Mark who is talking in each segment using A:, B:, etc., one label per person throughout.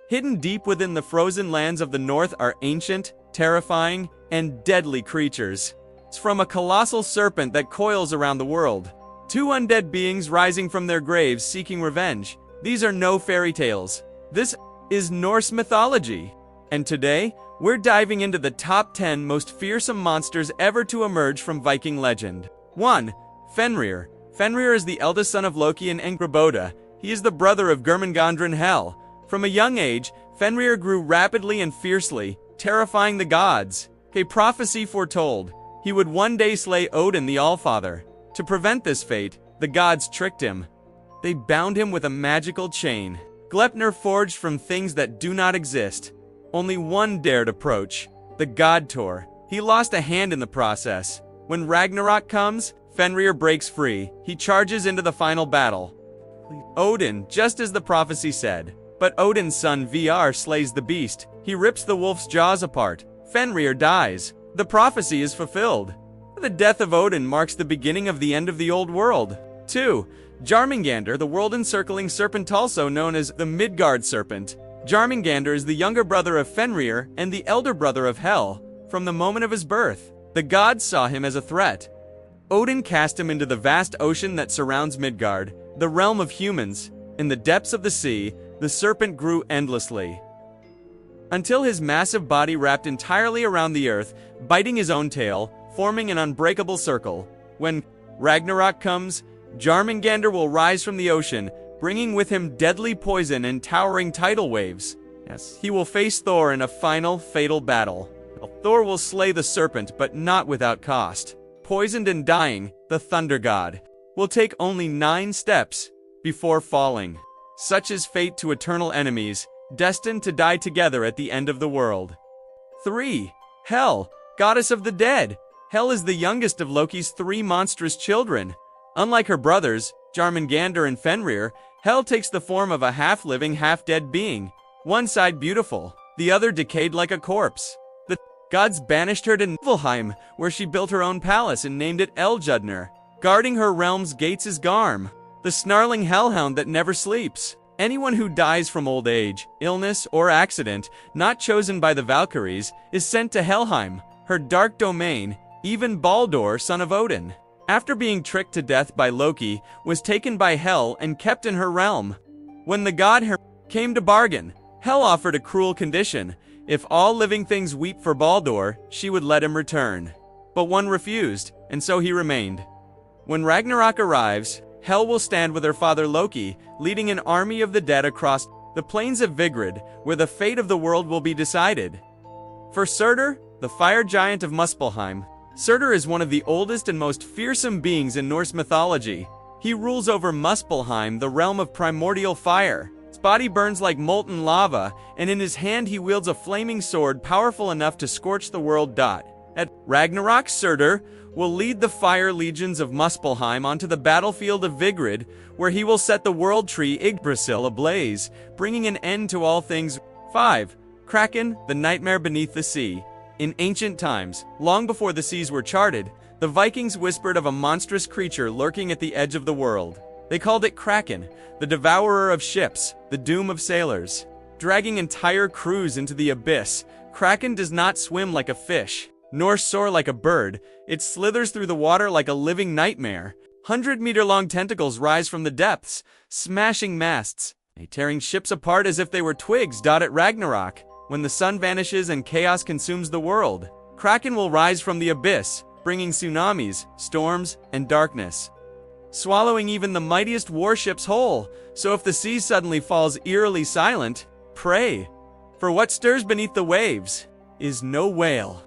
A: Hidden deep within the frozen lands of the north are ancient, terrifying, and deadly creatures. It's from a colossal serpent that coils around the world. Two undead beings rising from their graves seeking revenge. These are no fairy tales. This is Norse mythology. And today, we're diving into the top 10 most fearsome monsters ever to emerge from Viking legend. 1. Fenrir. Fenrir is the eldest son of Loki and Angrboda. He is the brother of Jormungandr and Hel. From a young age, Fenrir grew rapidly and fiercely, terrifying the gods. A prophecy foretold he would one day slay Odin the Allfather. To prevent this fate, the gods tricked him. They bound him with a magical chain, Gleipnir forged from things that do not exist. Only one dared approach, the god Thor. He lost a hand in the process. When Ragnarok comes, Fenrir breaks free. He charges into the final battle. Odin, just as the prophecy said. But Odin's son Vr slays the beast. He rips the wolf's jaws apart. Fenrir dies. The prophecy is fulfilled. The death of Odin marks the beginning of the end of the old world. 2. Jormungandr, the world-encircling serpent also known as the Midgard serpent. Jormungandr is the younger brother of Fenrir and the elder brother of Hel. From the moment of his birth, the gods saw him as a threat. Odin cast him into the vast ocean that surrounds Midgard, the realm of humans. In the depths of the sea, the serpent grew endlessly, until his massive body wrapped entirely around the earth, biting his own tail, forming an unbreakable circle. When Ragnarok comes, Jormungandr will rise from the ocean, bringing with him deadly poison and towering tidal waves. Yes, he will face Thor in a final, fatal battle. Thor will slay the serpent, but not without cost. Poisoned and dying, the thunder god will take only 9 steps before falling. Such is fate to eternal enemies, destined to die together at the end of the world. 3. Hel, goddess of the dead. Hel is the youngest of Loki's 3 monstrous children. Unlike her brothers, Jormungandr and Fenrir, Hel takes the form of a half-living, half-dead being. One side beautiful, the other decayed like a corpse. The gods banished her to Niflheim, where she built her own palace and named it Eljudnir. Guarding her realm's gates is Garm, the snarling hellhound that never sleeps. Anyone who dies from old age, illness, or accident, not chosen by the Valkyries, is sent to Helheim, her dark domain. Even Baldur, son of Odin, after being tricked to death by Loki, was taken by Hel and kept in her realm. When the god came to bargain, Hel offered a cruel condition. If all living things weep for Baldur, she would let him return. But one refused, and so he remained. When Ragnarok arrives, Hel will stand with her father Loki, leading an army of the dead across the plains of Vigrid, where the fate of the world will be decided. For Surtur, the fire giant of Muspelheim, Surtur is one of the oldest and most fearsome beings in Norse mythology. He rules over Muspelheim, the realm of primordial fire. His body burns like molten lava, and in his hand he wields a flaming sword powerful enough to scorch the world. At Ragnarok, Surtur will lead the fire legions of Muspelheim onto the battlefield of Vigrid, where he will set the world tree Yggdrasil ablaze, bringing an end to all things. 5. Kraken, the nightmare beneath the sea. In ancient times, long before the seas were charted, the Vikings whispered of a monstrous creature lurking at the edge of the world. They called it Kraken, the devourer of ships, the doom of sailors. Dragging entire crews into the abyss, Kraken does not swim like a fish, nor soar like a bird. It slithers through the water like a living nightmare. 100-meter-long tentacles rise from the depths, smashing masts, tearing ships apart as if they were twigs. At Ragnarok, when the sun vanishes and chaos consumes the world, Kraken will rise from the abyss, bringing tsunamis, storms, and darkness, swallowing even the mightiest warships whole. So if the sea suddenly falls eerily silent, pray, for what stirs beneath the waves is no whale.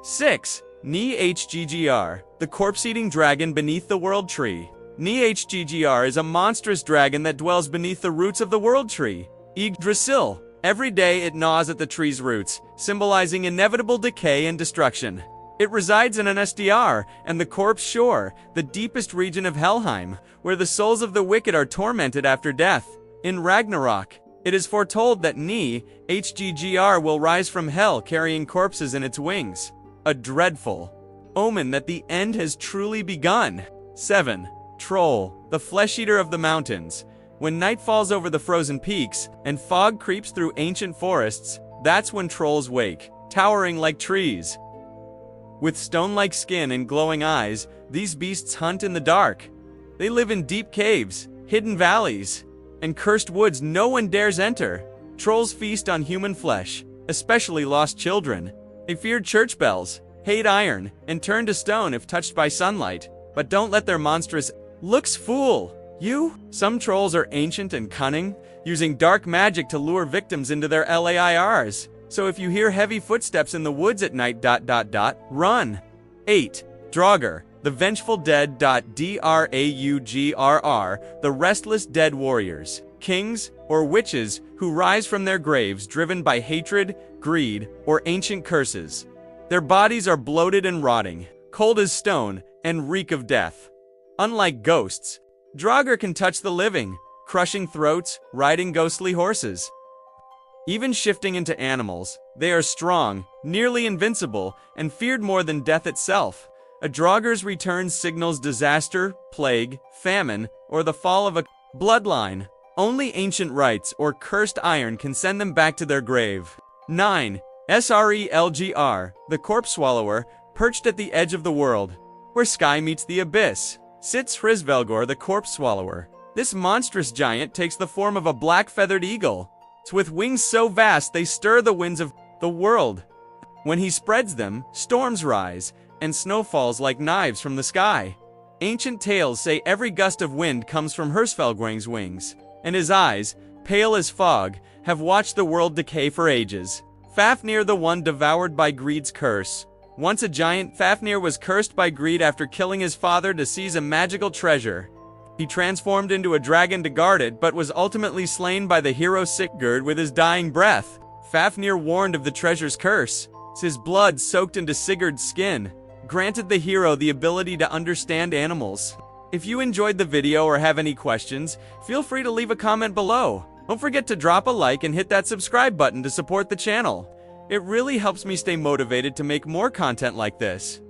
A: 6. Ni-Hggr, the corpse-eating dragon beneath the world tree. Ni-Hggr is a monstrous dragon that dwells beneath the roots of the world tree, Yggdrasil. Every day it gnaws at the tree's roots, symbolizing inevitable decay and destruction. It resides in an SDR and the corpse shore, the deepest region of Helheim, where the souls of the wicked are tormented after death. In Ragnarok, it is foretold that Ni-Hggr will rise from hell carrying corpses in its wings. A dreadful omen that the end has truly begun. 7. Troll, the flesh-eater of the mountains. When night falls over the frozen peaks and fog creeps through ancient forests, that's when trolls wake, towering like trees. With stone-like skin and glowing eyes, these beasts hunt in the dark. They live in deep caves, hidden valleys, and cursed woods no one dares enter. Trolls feast on human flesh, especially lost children. They fear church bells, hate iron, and turn to stone if touched by sunlight. But don't let their monstrous looks fool you. Some trolls are ancient and cunning, using dark magic to lure victims into their lairs. So if you hear heavy footsteps in the woods at night, run. 8. Draugr, the vengeful dead. Draugr, the restless dead warriors, kings, or witches who rise from their graves driven by hatred, greed, or ancient curses. Their bodies are bloated and rotting, cold as stone, and reek of death. Unlike ghosts, Draugr can touch the living, crushing throats, riding ghostly horses. Even shifting into animals, they are strong, nearly invincible, and feared more than death itself. A Draugr's return signals disaster, plague, famine, or the fall of a bloodline. Only ancient rites or cursed iron can send them back to their grave. 9. Srelgr, the corpse swallower, perched at the edge of the world, where sky meets the abyss, sits Hrisvelgr, the corpse swallower. This monstrous giant takes the form of a black-feathered eagle. With wings so vast they stir the winds of the world. When he spreads them, storms rise, and snow falls like knives from the sky. Ancient tales say every gust of wind comes from Hrisvelgr's wings, and his eyes, pale as fog, have watched the world decay for ages. Fafnir, the one devoured by greed's curse. Once a giant, Fafnir was cursed by greed after killing his father to seize a magical treasure. He transformed into a dragon to guard it, but was ultimately slain by the hero Sigurd with his dying breath. Fafnir, warned of the treasure's curse, his blood soaked into Sigurd's skin, granted the hero the ability to understand animals. If you enjoyed the video or have any questions, feel free to leave a comment below. Don't forget to drop a like and hit that subscribe button to support the channel. It really helps me stay motivated to make more content like this.